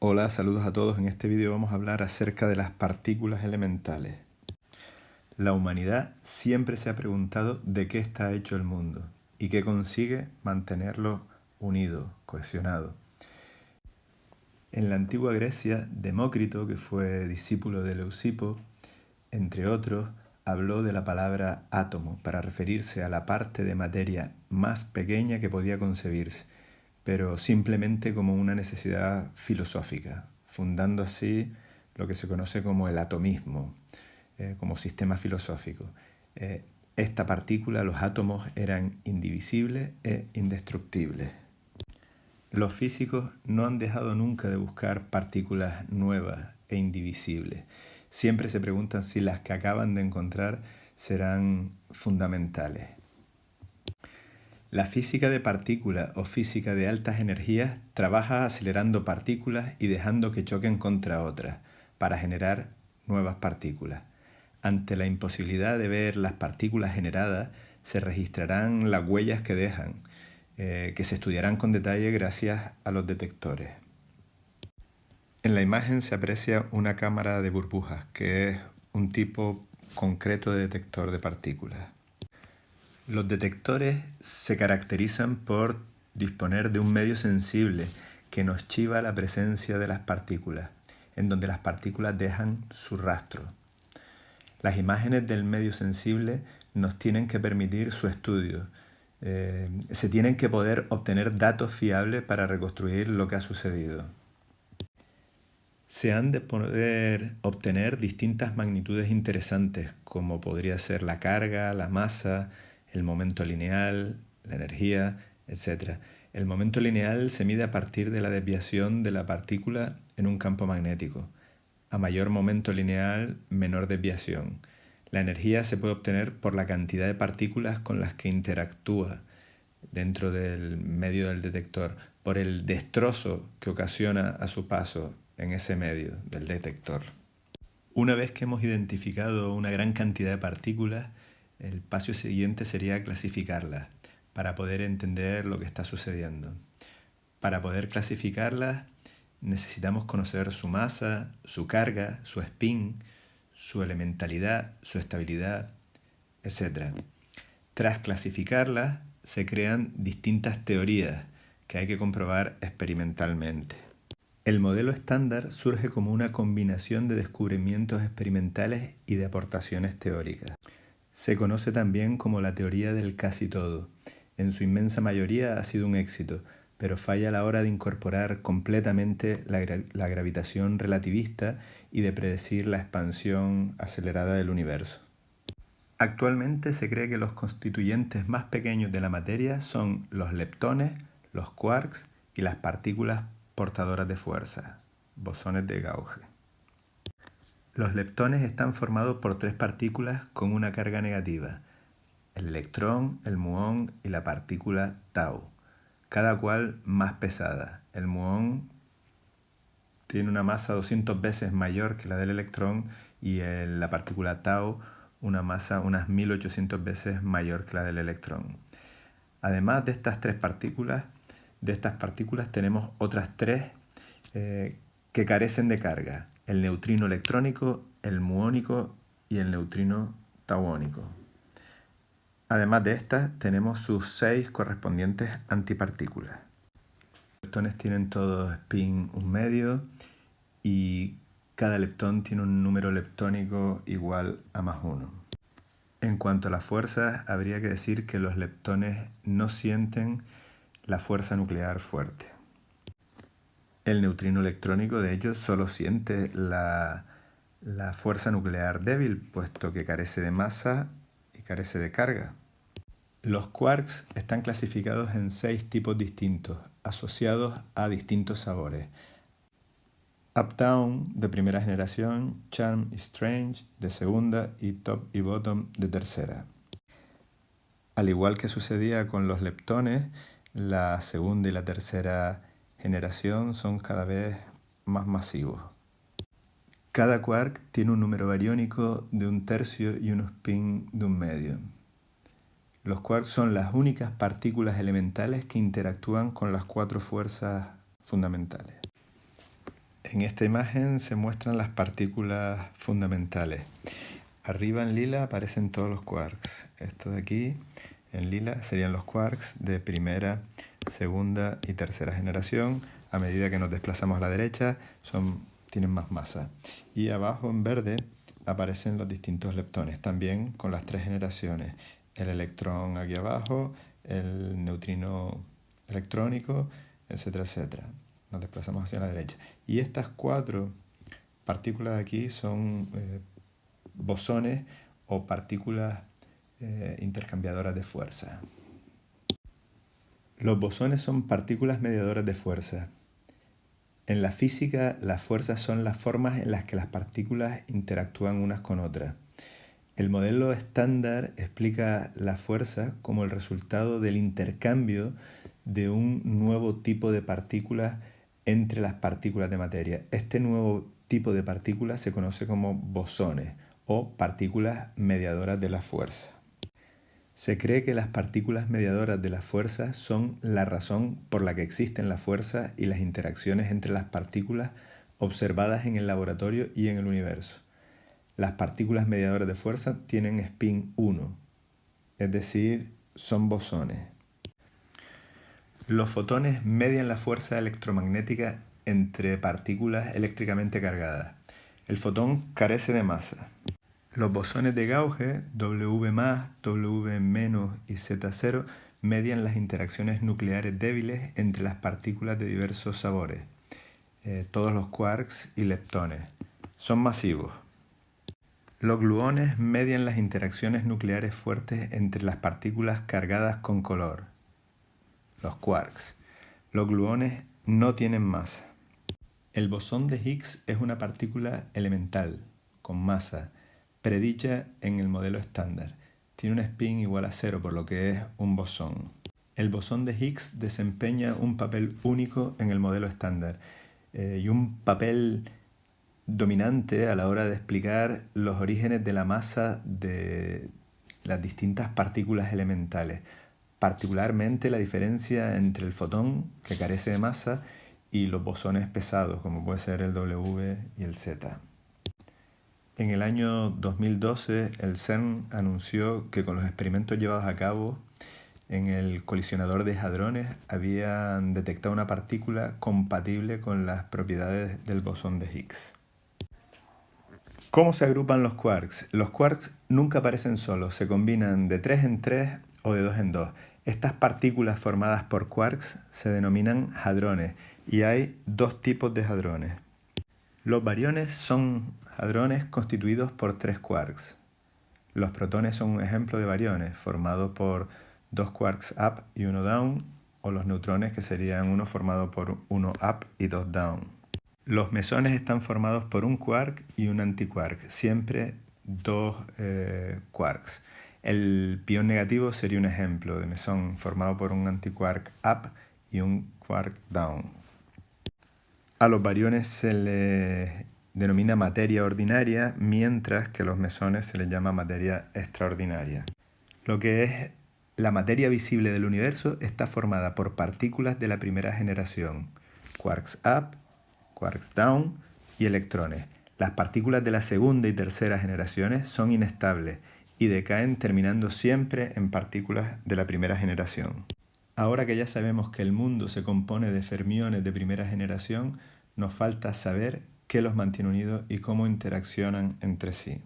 Hola, saludos a todos. En este vídeo vamos a hablar acerca de las partículas elementales. La humanidad siempre se ha preguntado de qué está hecho el mundo y qué consigue mantenerlo unido, cohesionado. En la antigua Grecia, Demócrito, que fue discípulo de Leucipo, entre otros, habló de la palabra átomo para referirse a la parte de materia más pequeña que podía concebirse, pero simplemente como una necesidad filosófica, fundando así lo que se conoce como el atomismo, como sistema filosófico. Esta partícula, los átomos, eran indivisibles e indestructibles. Los físicos no han dejado nunca de buscar partículas nuevas e indivisibles. Siempre se preguntan si las que acaban de encontrar serán fundamentales. La física de partículas o física de altas energías trabaja acelerando partículas y dejando que choquen contra otras para generar nuevas partículas. Ante la imposibilidad de ver las partículas generadas, se registrarán las huellas que dejan, que se estudiarán con detalle gracias a los detectores. En la imagen se aprecia una cámara de burbujas, que es un tipo concreto de detector de partículas. Los detectores se caracterizan por disponer de un medio sensible que nos chiva la presencia de las partículas, en donde las partículas dejan su rastro. Las imágenes del medio sensible nos tienen que permitir su estudio. Se tienen que poder obtener datos fiables para reconstruir lo que ha sucedido. Se han de poder obtener distintas magnitudes interesantes, como podría ser la carga, la masa, el momento lineal, la energía, etc. El momento lineal se mide a partir de la desviación de la partícula en un campo magnético. A mayor momento lineal, menor desviación. La energía se puede obtener por la cantidad de partículas con las que interactúa dentro del medio del detector, por el destrozo que ocasiona a su paso en ese medio del detector. Una vez que hemos identificado una gran cantidad de partículas, el paso siguiente sería clasificarlas para poder entender lo que está sucediendo. Para poder clasificarlas necesitamos conocer su masa, su carga, su spin, su elementalidad, su estabilidad, etc. Tras clasificarlas, se crean distintas teorías que hay que comprobar experimentalmente. El modelo estándar surge como una combinación de descubrimientos experimentales y de aportaciones teóricas. Se conoce también como la teoría del casi todo. En su inmensa mayoría ha sido un éxito, pero falla a la hora de incorporar completamente la gravitación relativista y de predecir la expansión acelerada del universo. Actualmente se cree que los constituyentes más pequeños de la materia son los leptones, los quarks y las partículas portadoras de fuerza, bosones de Gauge. Los leptones están formados por tres partículas con una carga negativa: el electrón, el muón y la partícula tau, cada cual más pesada. El muón tiene una masa 200 veces mayor que la del electrón y la partícula tau una masa unas 1800 veces mayor que la del electrón. Además de estas partículas tenemos otras tres que carecen de carga: el neutrino electrónico, el muónico y el neutrino tauónico. Además de estas tenemos sus 6 correspondientes antipartículas. Los leptones tienen todos spin 1 medio y cada leptón tiene un número leptónico igual a +1. En cuanto a las fuerzas, habría que decir que los leptones no sienten la fuerza nuclear fuerte. El neutrino electrónico, de hecho, solo siente la fuerza nuclear débil, puesto que carece de masa y carece de carga. Los quarks están clasificados en 6 tipos distintos, asociados a distintos sabores: Up-Down de primera generación, Charm y Strange de segunda y Top y Bottom de tercera. Al igual que sucedía con los leptones, la segunda y la tercera generación son cada vez más masivos. Cada quark tiene un número bariónico de 1/3 y un spin de 1 medio. Los quarks son las únicas partículas elementales que interactúan con las 4 fuerzas fundamentales. En esta imagen se muestran las partículas fundamentales. Arriba en lila aparecen todos los quarks. Esto de aquí, en lila, serían los quarks de primera, segunda y tercera generación. A medida que nos desplazamos a la derecha, tienen más masa. Y abajo en verde aparecen los distintos leptones, también con las tres generaciones. El electrón aquí abajo, el neutrino electrónico, etcétera, etcétera. Nos desplazamos hacia la derecha. Y estas cuatro partículas de aquí son bosones o partículas intercambiadoras de fuerza. Los bosones son partículas mediadoras de fuerza. En la física, las fuerzas son las formas en las que las partículas interactúan unas con otras. El modelo estándar explica la fuerza como el resultado del intercambio de un nuevo tipo de partículas entre las partículas de materia. Este nuevo tipo de partículas se conoce como bosones o partículas mediadoras de la fuerza. Se cree que las partículas mediadoras de la fuerza son la razón por la que existen la fuerza y las interacciones entre las partículas observadas en el laboratorio y en el universo. Las partículas mediadoras de fuerza tienen spin 1, es decir, son bosones. Los fotones median la fuerza electromagnética entre partículas eléctricamente cargadas. El fotón carece de masa. Los bosones de Gauge, W+, W- y Z0, median las interacciones nucleares débiles entre las partículas de diversos sabores, todos los quarks y leptones. Son masivos. Los gluones median las interacciones nucleares fuertes entre las partículas cargadas con color, los quarks. Los gluones no tienen masa. El bosón de Higgs es una partícula elemental, con masa, predicha en el modelo estándar. Tiene un spin igual a 0, por lo que es un bosón. El bosón de Higgs desempeña un papel único en el modelo estándar y un papel dominante a la hora de explicar los orígenes de la masa de las distintas partículas elementales, particularmente la diferencia entre el fotón, que carece de masa, y los bosones pesados, como puede ser el W y el Z. En el año 2012, el CERN anunció que con los experimentos llevados a cabo en el colisionador de hadrones habían detectado una partícula compatible con las propiedades del bosón de Higgs. ¿Cómo se agrupan los quarks? Los quarks nunca aparecen solos, se combinan de 3 en 3 o de 2 en 2. Estas partículas formadas por quarks se denominan hadrones y hay dos tipos de hadrones. Los bariones son hadrones constituidos por 3 quarks. Los protones son un ejemplo de bariones, formado por 2 quarks up y 1 down, o los neutrones, que serían uno formado por 1 up y 2 down. Los mesones están formados por un quark y un antiquark, siempre dos quarks. El pión negativo sería un ejemplo de mesón formado por un antiquark up y un quark down. A los bariones se les denomina materia ordinaria, mientras que a los mesones se les llama materia extraordinaria. Lo que es la materia visible del universo está formada por partículas de la primera generación, quarks up, quarks down y electrones. Las partículas de la segunda y tercera generaciones son inestables y decaen terminando siempre en partículas de la primera generación. Ahora que ya sabemos que el mundo se compone de fermiones de primera generación, nos falta saber qué los mantiene unidos y cómo interaccionan entre sí.